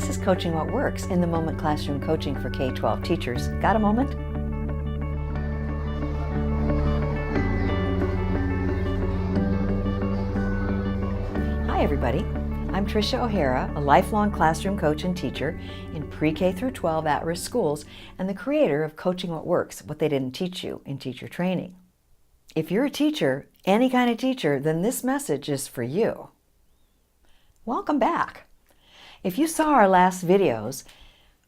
This is Coaching What Works in the Moment Classroom Coaching for K-12 teachers. Got a moment? Hi everybody. I'm Tricia O'Hara, a lifelong classroom coach and teacher in pre-K through 12 at-risk schools and the creator of Coaching What Works, What They Didn't Teach You in Teacher Training. If you're a teacher, any kind of teacher, then this message is for you. Welcome back. If you saw our last videos,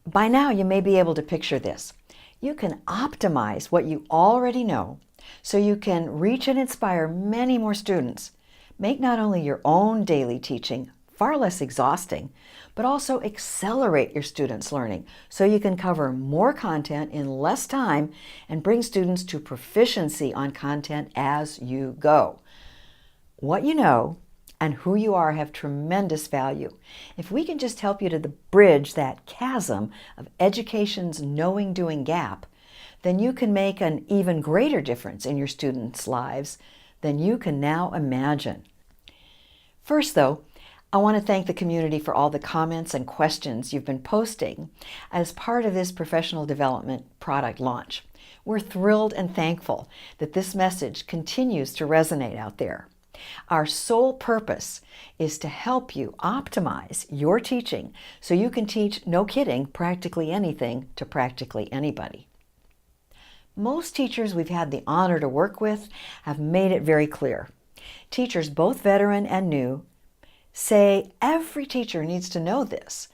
by now you may be able to picture this. You can optimize what you already know so you can reach and inspire many more students. Make not only your own daily teaching far less exhausting, but also accelerate your students' learning so you can cover more content in less time and bring students to proficiency on content as you go. What you know and who you are have tremendous value. If we can just help you to bridge that chasm of education's knowing-doing gap, then you can make an even greater difference in your students' lives than you can now imagine. First, though, I want to thank the community for all the comments and questions you've been posting as part of this professional development product launch. We're thrilled and thankful that this message continues to resonate out there. Our sole purpose is to help you optimize your teaching so you can teach, no kidding, practically anything to practically anybody. Most teachers we've had the honor to work with have made it very clear. Teachers, both veteran and new, say every teacher needs to know this.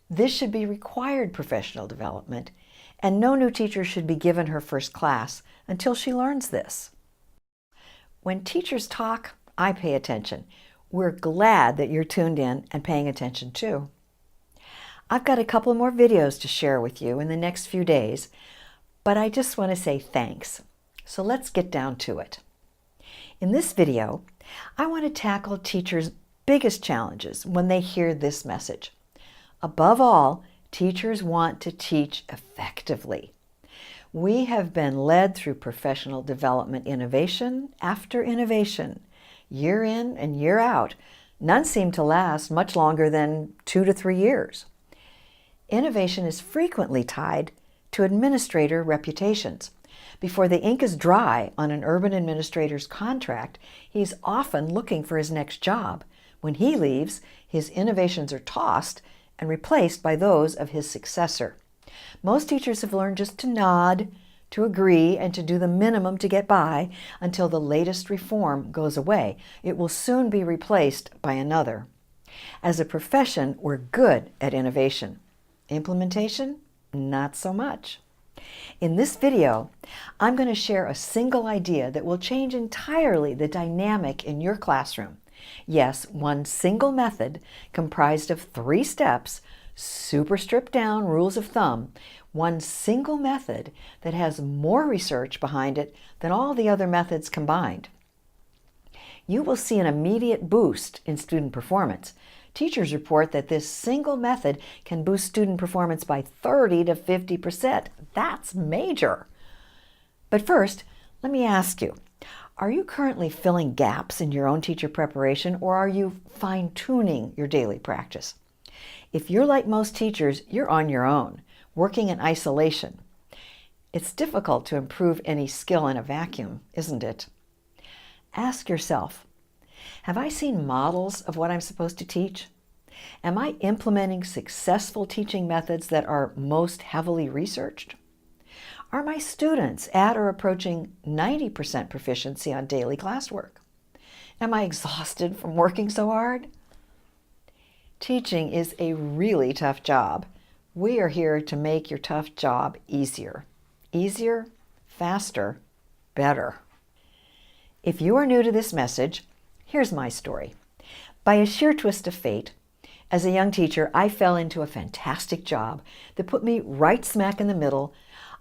This should be required professional development, and no new teacher should be given her first class until she learns this. When teachers talk, I pay attention. We're glad that you're tuned in and paying attention too. I've got a couple more videos to share with you in the next few days, but I just want to say thanks. So let's get down to it. In this video, I want to tackle teachers' biggest challenges when they hear this message. Above all, teachers want to teach effectively. We have been led through professional development innovation after innovation, year in and year out. None seem to last much longer than 2 to 3 years. Innovation is frequently tied to administrator reputations. Before the ink is dry on an urban administrator's contract, he's often looking for his next job. When he leaves, his innovations are tossed and replaced by those of his successor. Most teachers have learned just to nod, to agree, and to do the minimum to get by until the latest reform goes away. It will soon be replaced by another. As a profession, we're good at innovation. Implementation, not so much. In this video, I'm going to share a single idea that will change entirely the dynamic in your classroom. Yes, one single method comprised of 3 steps, super stripped down rules of thumb, one single method that has more research behind it than all the other methods combined. You will see an immediate boost in student performance. Teachers report that this single method can boost student performance by 30 to 50%. That's major. But first, let me ask you, are you currently filling gaps in your own teacher preparation, or are you fine-tuning your daily practice? If you're like most teachers, you're on your own, working in isolation. It's difficult to improve any skill in a vacuum, isn't it? Ask yourself, have I seen models of what I'm supposed to teach? Am I implementing successful teaching methods that are most heavily researched? Are my students at or approaching 90% proficiency on daily classwork? Am I exhausted from working so hard? Teaching is a really tough job. We are here to make your tough job easier. Easier, faster, better. If you are new to this message, here's my story. By a sheer twist of fate, as a young teacher, I fell into a fantastic job that put me right smack in the middle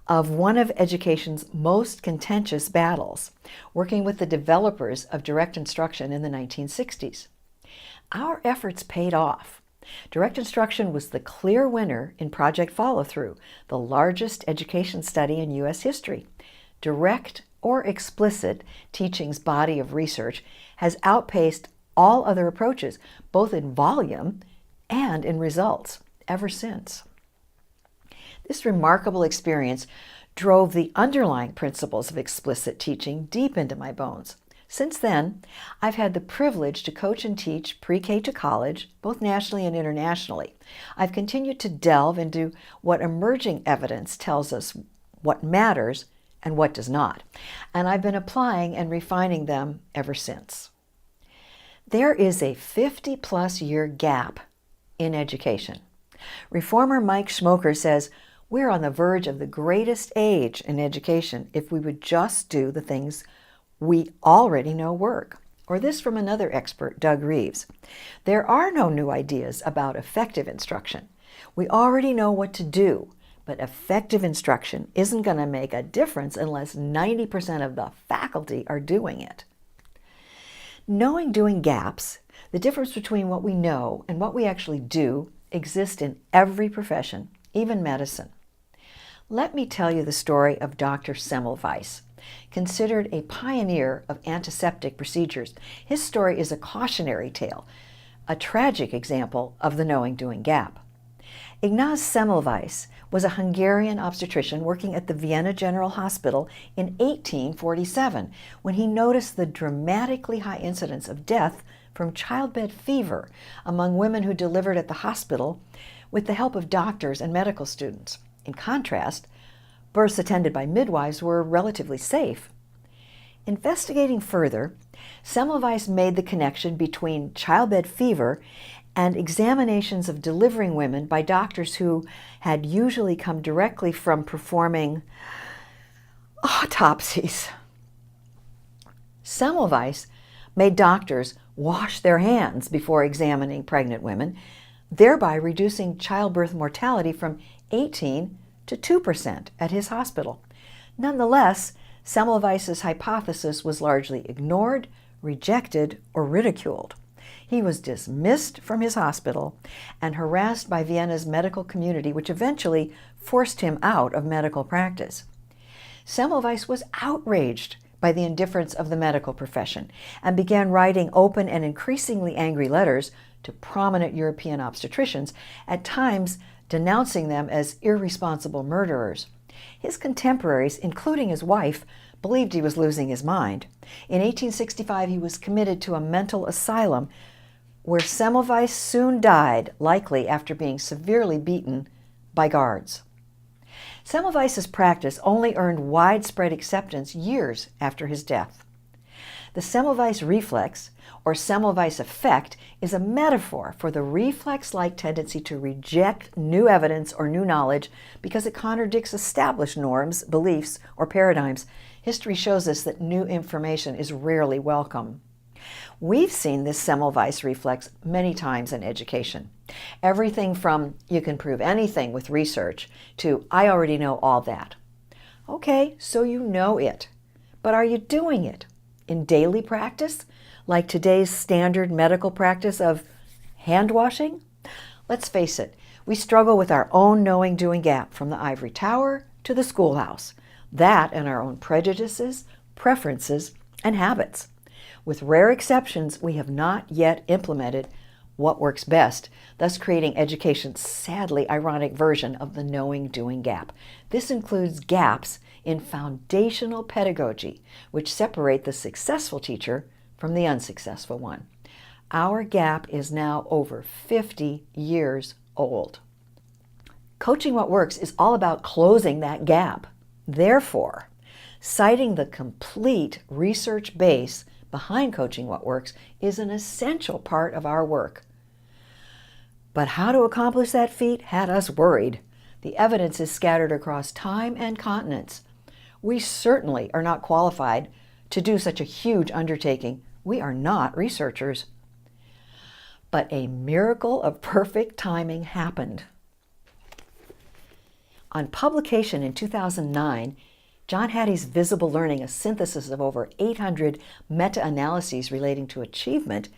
of one of education's most contentious battles, working with the developers of direct instruction in the 1960s. Our efforts paid off. Direct instruction was the clear winner in Project Follow-Through, the largest education study in U.S. history. Direct or explicit teaching's body of research has outpaced all other approaches, both in volume and in results. ever since. This remarkable experience drove the underlying principles of explicit teaching deep into my bones. Since then, I've had the privilege to coach and teach pre-K to college, both nationally and internationally. I've continued to delve into what emerging evidence tells us what matters and what does not, and I've been applying and refining them ever since. There is a 50-plus year gap in education. Reformer Mike Schmoker says, "We're on the verge of the greatest age in education if we would just do the things we already know work." Or this from another expert, Doug Reeves. "There are no new ideas about effective instruction. We already know what to do, but effective instruction isn't going to make a difference unless 90% of the faculty are doing it." Knowing doing gaps, the difference between what we know and what we actually do, exist in every profession, even medicine. Let me tell you the story of Dr. Semmelweis, considered a pioneer of antiseptic procedures. His story is a cautionary tale, a tragic example of the knowing-doing gap. Ignaz Semmelweis was a Hungarian obstetrician working at the Vienna General Hospital in 1847 when he noticed the dramatically high incidence of death from childbed fever among women who delivered at the hospital with the help of doctors and medical students. In contrast, births attended by midwives were relatively safe. Investigating further, Semmelweis made the connection between childbed fever and examinations of delivering women by doctors who had usually come directly from performing autopsies. Semmelweis made doctors wash their hands before examining pregnant women, thereby reducing childbirth mortality from 18 to 2% at his hospital. Nonetheless, Semmelweis's hypothesis was largely ignored, rejected, or ridiculed. He was dismissed from his hospital and harassed by Vienna's medical community, which eventually forced him out of medical practice. Semmelweis was outraged by the indifference of the medical profession and began writing open and increasingly angry letters to prominent European obstetricians, at times denouncing them as irresponsible murderers. His contemporaries, including his wife, believed he was losing his mind. In 1865, he was committed to a mental asylum where Semmelweis soon died, likely after being severely beaten by guards. Semmelweis's practice only earned widespread acceptance years after his death. The Semmelweis reflex, or Semmelweis effect, is a metaphor for the reflex-like tendency to reject new evidence or new knowledge because it contradicts established norms, beliefs, or paradigms. History shows us that new information is rarely welcome. We've seen this Semmelweis reflex many times in education. Everything from "you can prove anything with research" to "I already know all that." Okay, so you know it, but are you doing it in daily practice, like today's standard medical practice of hand washing? Let's face it, we struggle with our own knowing-doing gap from the ivory tower to the schoolhouse. That and our own prejudices, preferences, and habits. With rare exceptions, we have not yet implemented what works best, thus creating education's sadly ironic version of the knowing-doing gap. This includes gaps in foundational pedagogy, which separate the successful teacher from the unsuccessful one. Our gap is now over 50 years old. Coaching What Works is all about closing that gap. Therefore, citing the complete research base behind Coaching What Works is an essential part of our work. But how to accomplish that feat had us worried. The evidence is scattered across time and continents. We certainly are not qualified to do such a huge undertaking. We are not researchers. But a miracle of perfect timing happened. On publication in 2009, John Hattie's Visible Learning, a synthesis of over 800 meta-analyses relating to achievement,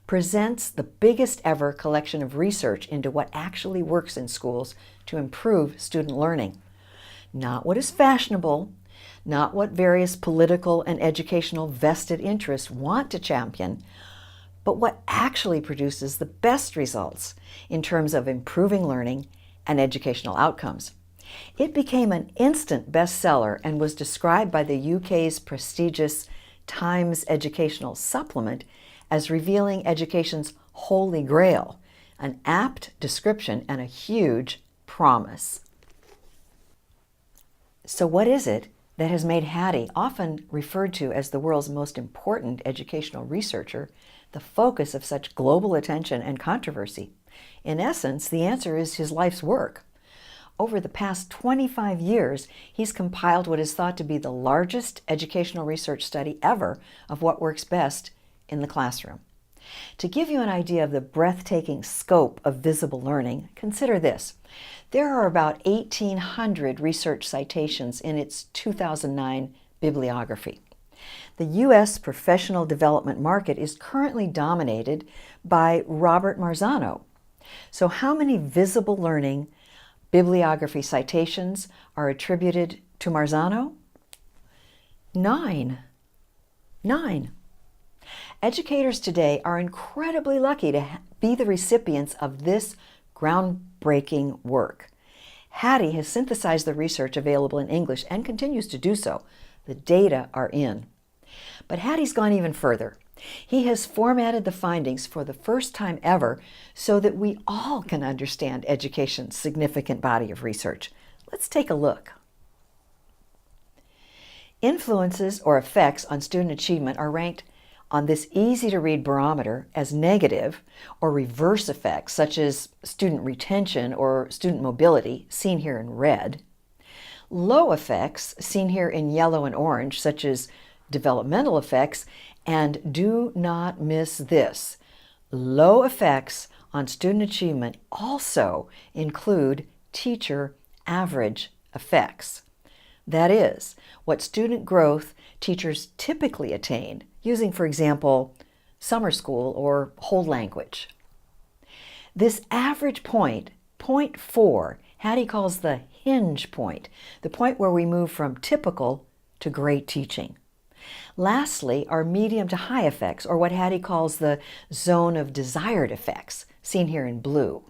presents the biggest ever collection of research into what actually works in schools to improve student learning. Not what is fashionable, not what various political and educational vested interests want to champion, but what actually produces the best results in terms of improving learning and educational outcomes. It became an instant bestseller and was described by the UK's prestigious Times Educational Supplement as revealing education's holy grail, an apt description and a huge promise. So what is it that has made Hattie, often referred to as the world's most important educational researcher, the focus of such global attention and controversy? In essence, the answer is his life's work. Over the past 25 years, he's compiled what is thought to be the largest educational research study ever of what works best in the classroom. To give you an idea of the breathtaking scope of visible learning, consider this. There are about 1,800 research citations in its 2009 bibliography. The U.S. professional development market is currently dominated by Robert Marzano. So how many visible learning bibliography citations are attributed to Marzano? 9. Educators today are incredibly lucky to be the recipients of this groundbreaking work. Hattie has synthesized the research available in English and continues to do so. The data are in. But Hattie's gone even further. He has formatted the findings for the first time ever so that we all can understand education's significant body of research. Let's take a look. Influences or effects on student achievement are ranked on this easy-to-read barometer as negative or reverse effects, such as student retention or student mobility, seen here in red. Low effects, seen here in yellow and orange, such as developmental effects, and do not miss this. Low effects on student achievement also include teacher average effects. That is, what student growth teachers typically attain, using, for example, summer school or whole language. This average point, point 4, Hattie calls the hinge point, the point where we move from typical to great teaching. Lastly are medium to high effects, or what Hattie calls the zone of desired effects, seen here in blue.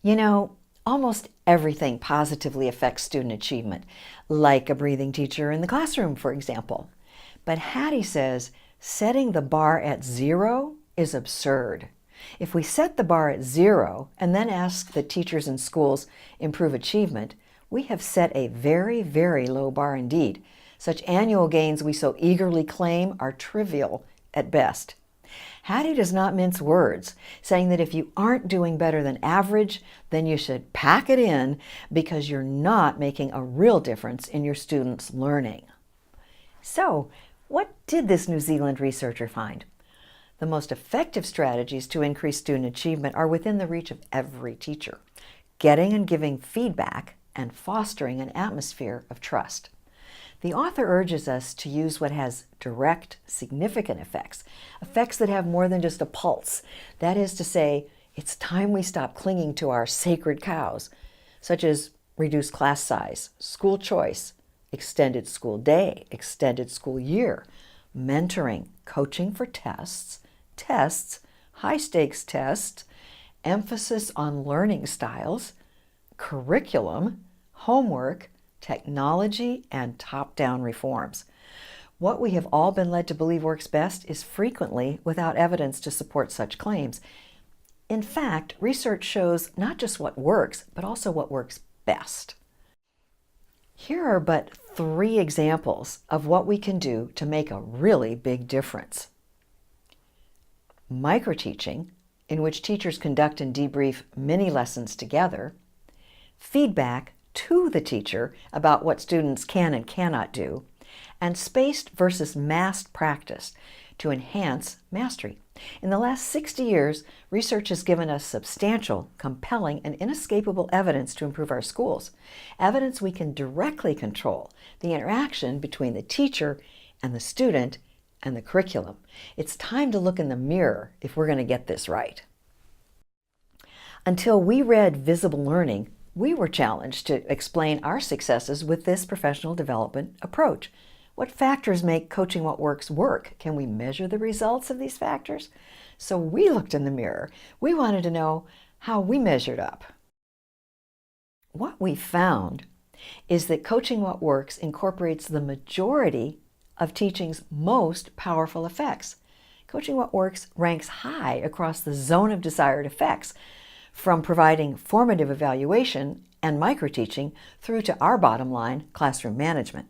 You know, almost everything positively affects student achievement, like a breathing teacher in the classroom, for example. But Hattie says setting the bar at 0 is absurd. If we set the bar at 0 and then ask that teachers in schools improve achievement, we have set a very, very low bar indeed. Such annual gains we so eagerly claim are trivial at best. Hattie does not mince words, saying that if you aren't doing better than average, then you should pack it in because you're not making a real difference in your students' learning. So, what did this New Zealand researcher find? The most effective strategies to increase student achievement are within the reach of every teacher, getting and giving feedback and fostering an atmosphere of trust. The author urges us to use what has direct, significant effects, effects that have more than just a pulse. That is to say, it's time we stop clinging to our sacred cows, such as reduced class size, school choice, extended school day, extended school year, mentoring, coaching for tests, high-stakes tests, emphasis on learning styles, curriculum, homework, technology, and top-down reforms. What we have all been led to believe works best is frequently without evidence to support such claims. In fact, research shows not just what works, but also what works best. Here are but 3 examples of what we can do to make a really big difference. Microteaching, in which teachers conduct and debrief mini lessons together. Feedback to the teacher about what students can and cannot do, and spaced versus massed practice to enhance mastery. In the last 60 years, research has given us substantial, compelling, and inescapable evidence to improve our schools. Evidence we can directly control, the interaction between the teacher and the student and the curriculum. It's time to look in the mirror if we're going to get this right. Until we read Visible Learning, we were challenged to explain our successes with this professional development approach. What factors make Coaching What Works work? Can we measure the results of these factors? So we looked in the mirror. We wanted to know how we measured up. What we found is that Coaching What Works incorporates the majority of teaching's most powerful effects. Coaching What Works ranks high across the zone of desired effects, from providing formative evaluation and microteaching through to our bottom line, classroom management.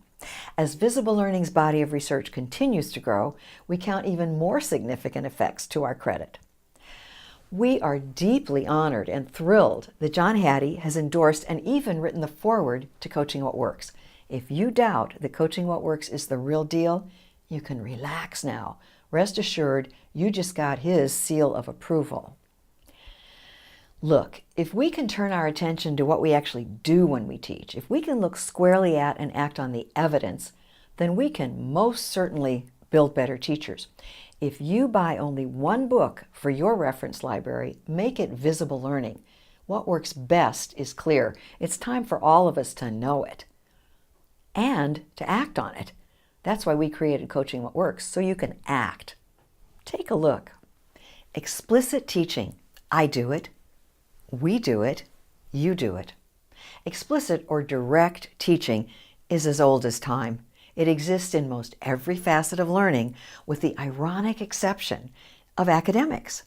As Visible Learning's body of research continues to grow, we count even more significant effects to our credit. We are deeply honored and thrilled that John Hattie has endorsed and even written the foreword to Coaching What Works. If you doubt that Coaching What Works is the real deal, you can relax now. Rest assured, you just got his seal of approval. Look, if we can turn our attention to what we actually do when we teach, if we can look squarely at and act on the evidence, then we can most certainly build better teachers. If you buy only one book for your reference library, make it Visible Learning. What works best is clear. It's time for all of us to know it and to act on it. That's why we created Coaching What Works, so you can act. Take a look. Explicit teaching. I do it. We do it, you do it. Explicit or direct teaching is as old as time. It exists in most every facet of learning, with the ironic exception of academics.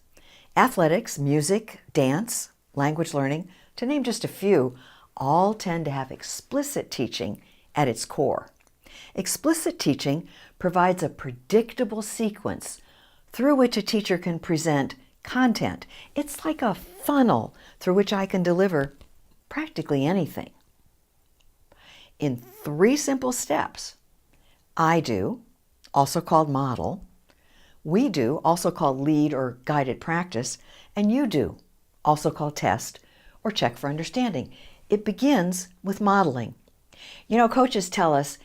Athletics, music, dance, language learning, to name just a few, all tend to have explicit teaching at its core. Explicit teaching provides a predictable sequence through which a teacher can present content. It's like a funnel through which I can deliver practically anything. In 3 simple steps: I do, also called model; we do, also called lead or guided practice; and you do, also called test or check for understanding. It begins with modeling. You know, coaches tell us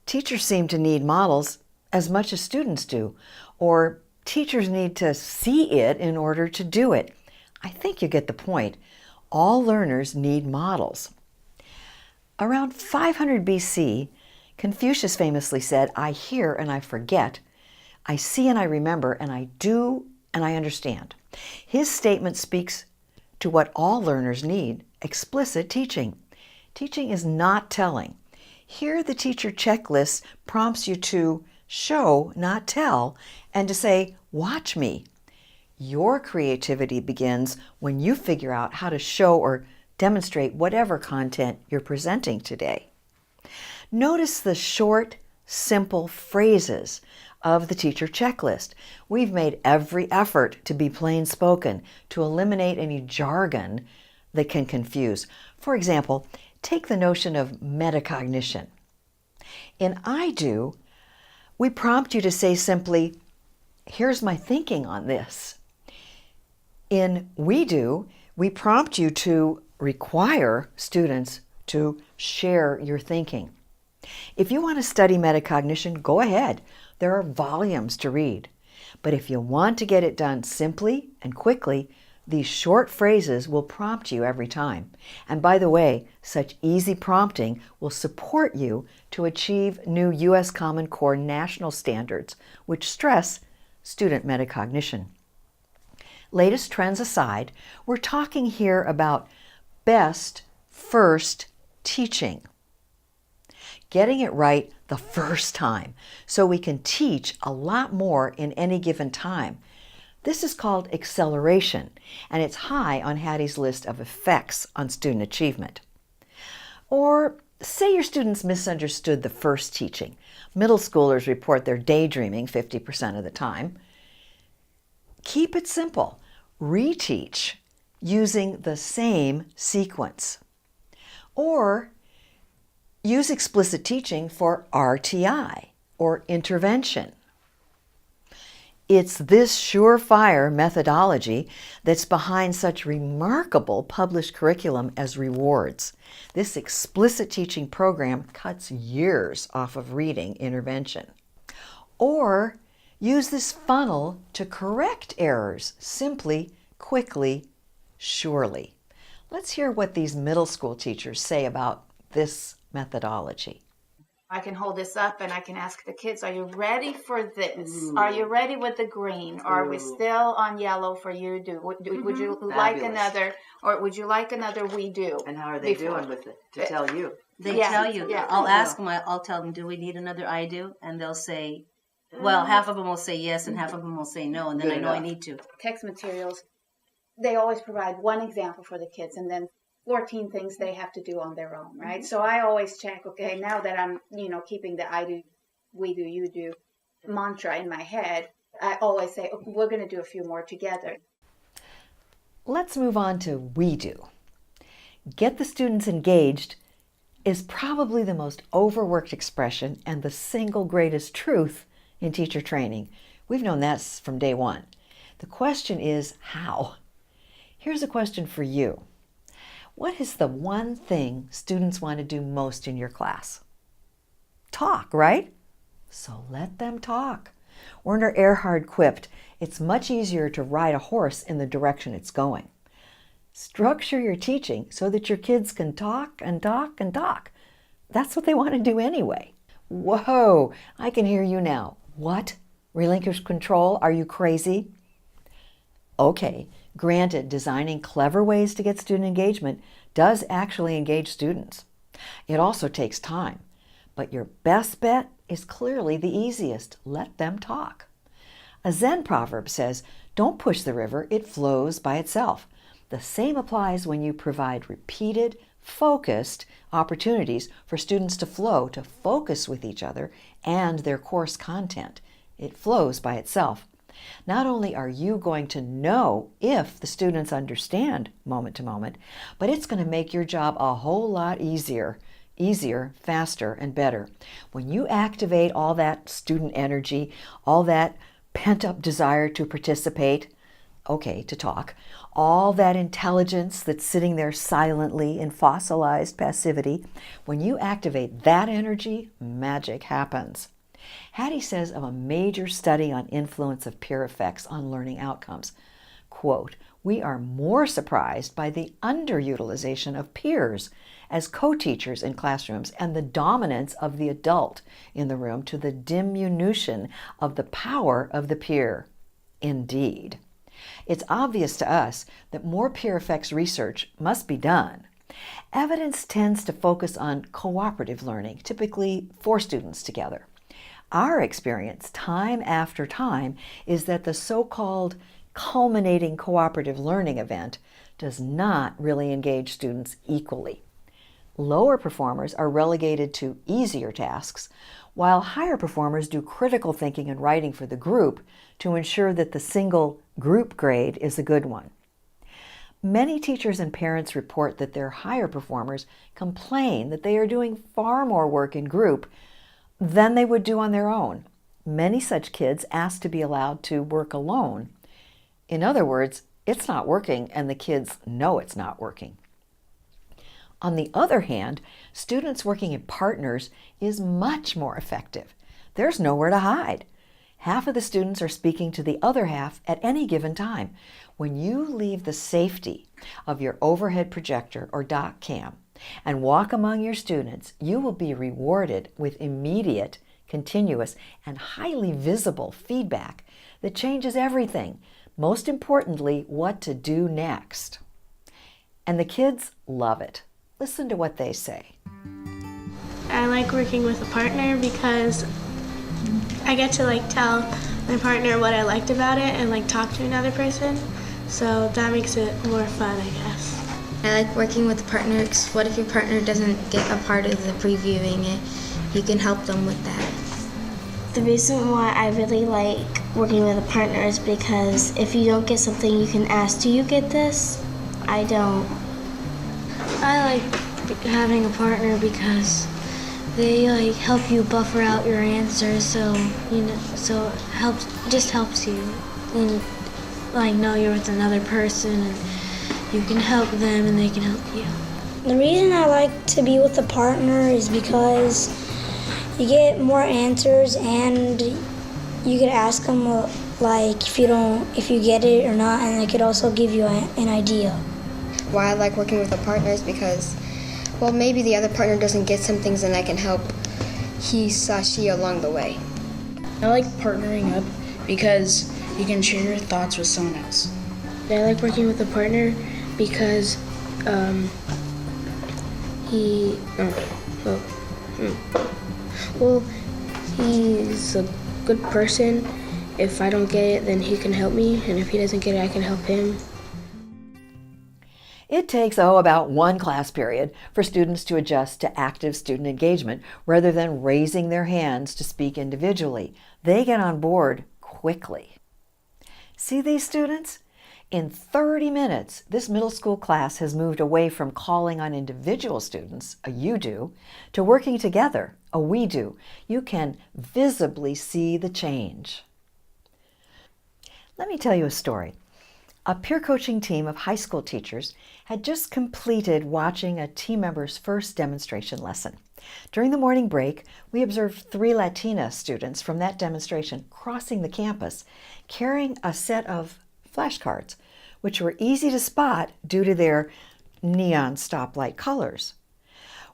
teachers seem to need models as much as students do, or teachers need to see it in order to do it. I think you get the point. All learners need models. Around 500 BC, Confucius famously said, "I hear and I forget, I see and I remember, and I do and I understand." His statement speaks to what all learners need: explicit teaching. Teaching is not telling. Here, the teacher checklist prompts you to show, not tell, and to say, "Watch me." Your creativity begins when you figure out how to show or demonstrate whatever content you're presenting today. Notice the short, simple phrases of the teacher checklist. We've made every effort to be plain spoken, to eliminate any jargon that can confuse. For example, take the notion of metacognition. In I do, we prompt you to say simply, "Here's my thinking on this." In we do, we prompt you to require students to share your thinking. If you want to study metacognition, go ahead. There are volumes to read. But if you want to get it done simply and quickly, these short phrases will prompt you every time. And by the way, such easy prompting will support you to achieve new U.S. Common Core national standards, which stress student metacognition. Latest trends aside, we're talking here about best first teaching. Getting it right the first time so we can teach a lot more in any given time. This is called acceleration, and it's high on Hattie's list of effects on student achievement. Or say your students misunderstood the first teaching. Middle schoolers report they're daydreaming 50% of the time. Keep it simple. Reteach using the same sequence. Or use explicit teaching for RTI, or intervention. It's this surefire methodology that's behind such remarkable published curriculum as Rewards. This explicit teaching program cuts years off of reading intervention. Or use this funnel to correct errors simply, quickly, surely. Let's hear what these middle school teachers say about this methodology. I can hold this up and I can ask the kids, are you ready for this? Are you ready with the green? Or are we still on yellow for you to do? Would you like another, or would you like another we do? And how are they doing with it to tell you? They tell you. Yeah. I'll ask them, I'll tell them, do we need another I do? And they'll say, well, half of them will say yes and half of them will say no, and then I know I need to. Text materials, they always provide one example for the kids and then 14 things they have to do on their own, right? So I always check, okay, now that I'm, keeping the I do, we do, you do mantra in my head, I always say, okay, we're going to do a few more together. Let's move on to we do. Get the students engaged is probably the most overworked expression and the single greatest truth in teacher training. We've known that from day one. The question is how? Here's a question for you. What is the one thing students want to do most in your class? Talk, right? So let them talk. Werner Erhard quipped, it's much easier to ride a horse in the direction it's going. Structure your teaching so that your kids can talk and talk and talk. That's what they want to do anyway. Whoa, I can hear you now. What? Relinquish control? Are you crazy? Okay, granted, designing clever ways to get student engagement does actually engage students. It also takes time, but your best bet is clearly the easiest. Let them talk. A Zen proverb says, don't push the river, it flows by itself. The same applies when you provide repeated, focused opportunities for students to flow, to focus with each other and their course content. It flows by itself. Not only are you going to know if the students understand moment to moment, but it's going to make your job a whole lot easier, faster, and better. When you activate all that student energy, all that pent-up desire to participate, to talk, all that intelligence that's sitting there silently in fossilized passivity, when you activate that energy, magic happens. Hattie says of a major study on influence of peer effects on learning outcomes, quote, we are more surprised by the underutilization of peers as co-teachers in classrooms and the dominance of the adult in the room to the diminution of the power of the peer. Indeed. It's obvious to us that more peer effects research must be done. Evidence tends to focus on cooperative learning, typically 4 students together. Our experience, time after time, is that the so-called culminating cooperative learning event does not really engage students equally. Lower performers are relegated to easier tasks, while higher performers do critical thinking and writing for the group to ensure that the single group grade is a good one. Many teachers and parents report that their higher performers complain that they are doing far more work in group than they would do on their own. Many such kids ask to be allowed to work alone. In other words, it's not working and the kids know it's not working. On the other hand, students working in partners is much more effective. There's nowhere to hide. Half of the students are speaking to the other half at any given time. When you leave the safety of your overhead projector or doc cam and walk among your students, you will be rewarded with immediate, continuous, and highly visible feedback that changes everything. Most importantly, what to do next. And the kids love it. Listen to what they say. I like working with a partner because I get to tell my partner what I liked about it and talk to another person. So that makes it more fun, I guess. I like working with a partner because what if your partner doesn't get a part of the previewing it? You can help them with that. The reason why I really like working with a partner is because if you don't get something, you can ask, do you get this? I don't. I like having a partner because they help you buffer out your answers, so so it just helps you and know you're with another person and you can help them and they can help you. The reason I like to be with a partner is because you get more answers and you could ask them if you get it or not, and they could also give you an idea. Why I like working with a partner is because, maybe the other partner doesn't get some things and I can help he/she along the way. I like partnering up because you can share your thoughts with someone else. I like working with a partner because he's a good person. If I don't get it, then he can help me, and if he doesn't get it, I can help him. It takes, about one class period for students to adjust to active student engagement rather than raising their hands to speak individually. They get on board quickly. See these students? In 30 minutes, this middle school class has moved away from calling on individual students, a you do, to working together, a we do. You can visibly see the change. Let me tell you a story. A peer coaching team of high school teachers had just completed watching a team member's first demonstration lesson. During the morning break, we observed 3 Latina students from that demonstration crossing the campus, carrying a set of flashcards, which were easy to spot due to their neon stoplight colors.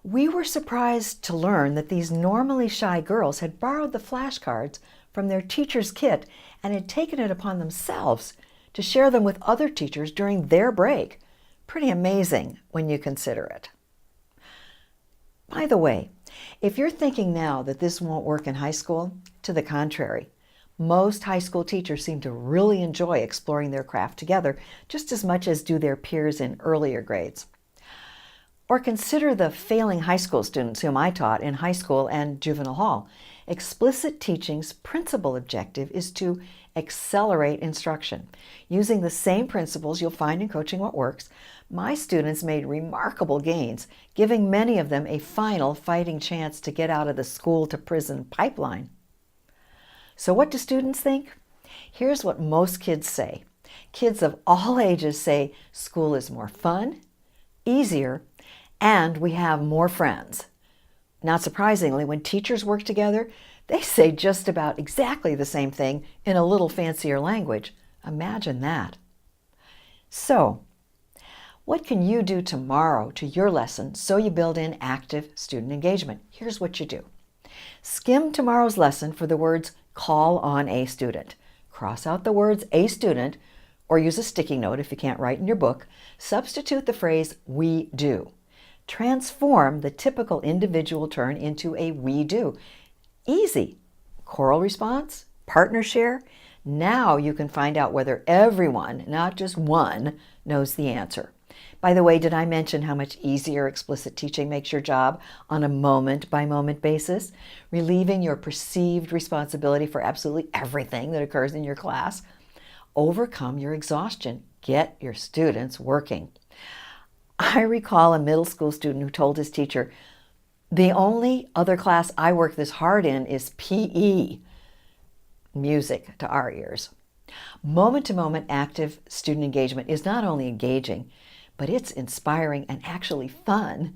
We were surprised to learn that these normally shy girls had borrowed the flashcards from their teacher's kit and had taken it upon themselves to share them with other teachers during their break. Pretty amazing when you consider it. By the way, if you're thinking now that this won't work in high school, to the contrary, most high school teachers seem to really enjoy exploring their craft together just as much as do their peers in earlier grades. Or consider the failing high school students whom I taught in high school and juvenile hall. Explicit Teaching's principal objective is to accelerate instruction. Using the same principles you'll find in Coaching What Works, my students made remarkable gains, giving many of them a final fighting chance to get out of the school to prison pipeline. So what do students think? Here's what most kids say. Kids of all ages say school is more fun, easier, and we have more friends. Not surprisingly, when teachers work together, they say just about exactly the same thing in a little fancier language. Imagine that. So, what can you do tomorrow to your lesson so you build in active student engagement? Here's what you do. Skim tomorrow's lesson for the words call on a student. Cross out the words a student or use a sticky note if you can't write in your book. Substitute the phrase we do. Transform the typical individual turn into a we do. Easy. Choral response, partner share. Now you can find out whether everyone, not just one, knows the answer. By the way, did I mention how much easier explicit teaching makes your job on a moment-by-moment basis, relieving your perceived responsibility for absolutely everything that occurs in your class? Overcome your exhaustion. Get your students working. I recall a middle school student who told his teacher, "The only other class I work this hard in is PE." Music to our ears. Moment-to-moment active student engagement is not only engaging, but it's inspiring and actually fun.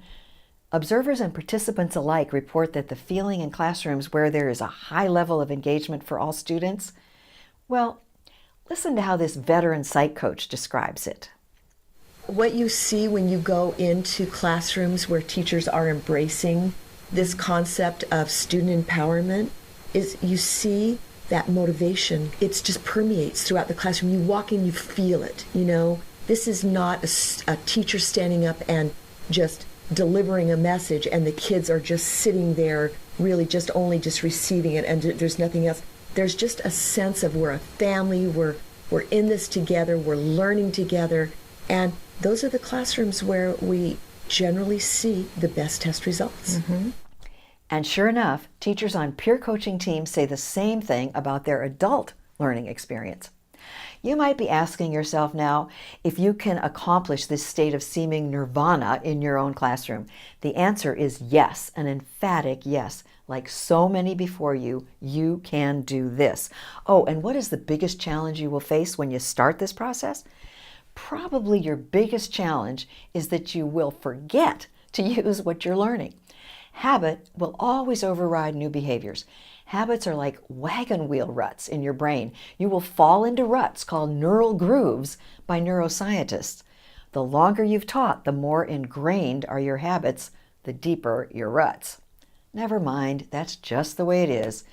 Observers and participants alike report that the feeling in classrooms where there is a high level of engagement for all students, well, listen to how this veteran psych coach describes it. What you see when you go into classrooms where teachers are embracing this concept of student empowerment is you see that motivation. It just permeates throughout the classroom. You walk in, you feel it, This is not a teacher standing up and just delivering a message and the kids are just sitting there really just receiving it and there's nothing else. There's just a sense of we're a family, we're in this together, we're learning together, and those are the classrooms where we generally see the best test results. Mm-hmm. And sure enough, teachers on peer coaching teams say the same thing about their adult learning experience. You might be asking yourself now if you can accomplish this state of seeming nirvana in your own classroom. The answer is yes, an emphatic yes. Like so many before you, you can do this. Oh, and what is the biggest challenge you will face when you start this process? Probably your biggest challenge is that you will forget to use what you're learning. Habit will always override new behaviors. Habits are like wagon wheel ruts in your brain. You will fall into ruts called neural grooves by neuroscientists. The longer you've taught, the more ingrained are your habits, the deeper your ruts. Never mind, that's just the way it is.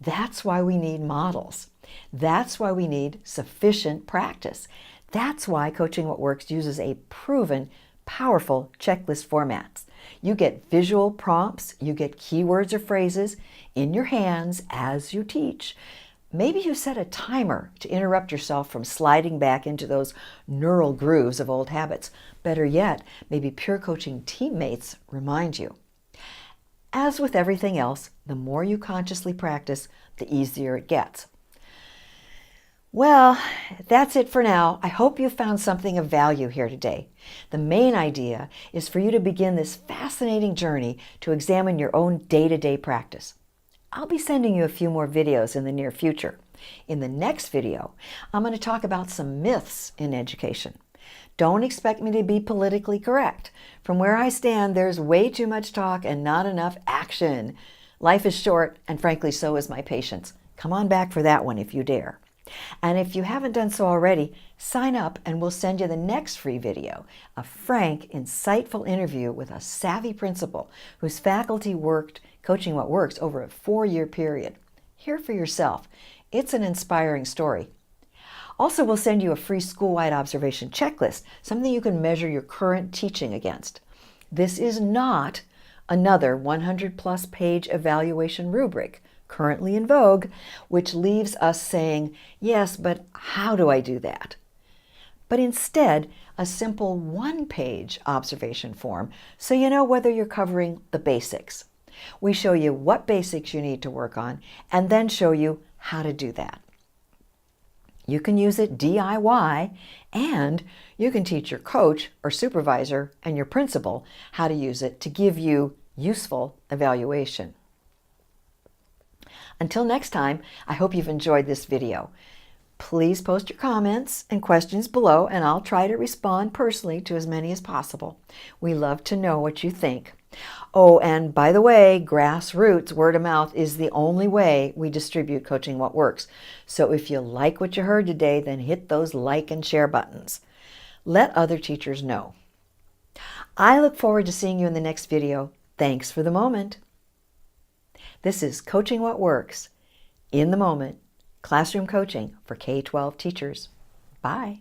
That's why we need models. That's why we need sufficient practice. That's why Coaching What Works uses a proven, powerful checklist format. You get visual prompts, you get keywords or phrases in your hands as you teach. Maybe you set a timer to interrupt yourself from sliding back into those neural grooves of old habits. Better yet, maybe peer coaching teammates remind you. As with everything else, the more you consciously practice, the easier it gets. Well, that's it for now. I hope you found something of value here today. The main idea is for you to begin this fascinating journey to examine your own day-to-day practice. I'll be sending you a few more videos in the near future. In the next video, I'm going to talk about some myths in education. Don't expect me to be politically correct. From where I stand, there's way too much talk and not enough action. Life is short, and frankly, so is my patience. Come on back for that one if you dare. And if you haven't done so already, sign up and we'll send you the next free video, a frank, insightful interview with a savvy principal whose faculty worked Coaching What Works over a 4-year period. Hear for yourself. It's an inspiring story. Also, we'll send you a free school-wide observation checklist, something you can measure your current teaching against. This is not another 100-plus page evaluation rubric currently in vogue, which leaves us saying, yes, but how do I do that? But instead, a simple one-page observation form so you know whether you're covering the basics. We show you what basics you need to work on and then show you how to do that. You can use it DIY, and you can teach your coach or supervisor and your principal how to use it to give you useful evaluation. Until next time, I hope you've enjoyed this video. Please post your comments and questions below, and I'll try to respond personally to as many as possible. We love to know what you think. Oh, and by the way, grassroots, word of mouth, is the only way we distribute Coaching What Works. So if you like what you heard today, then hit those like and share buttons. Let other teachers know. I look forward to seeing you in the next video. Thanks for the moment. This is Coaching What Works, in the moment, classroom coaching for K-12 teachers. Bye.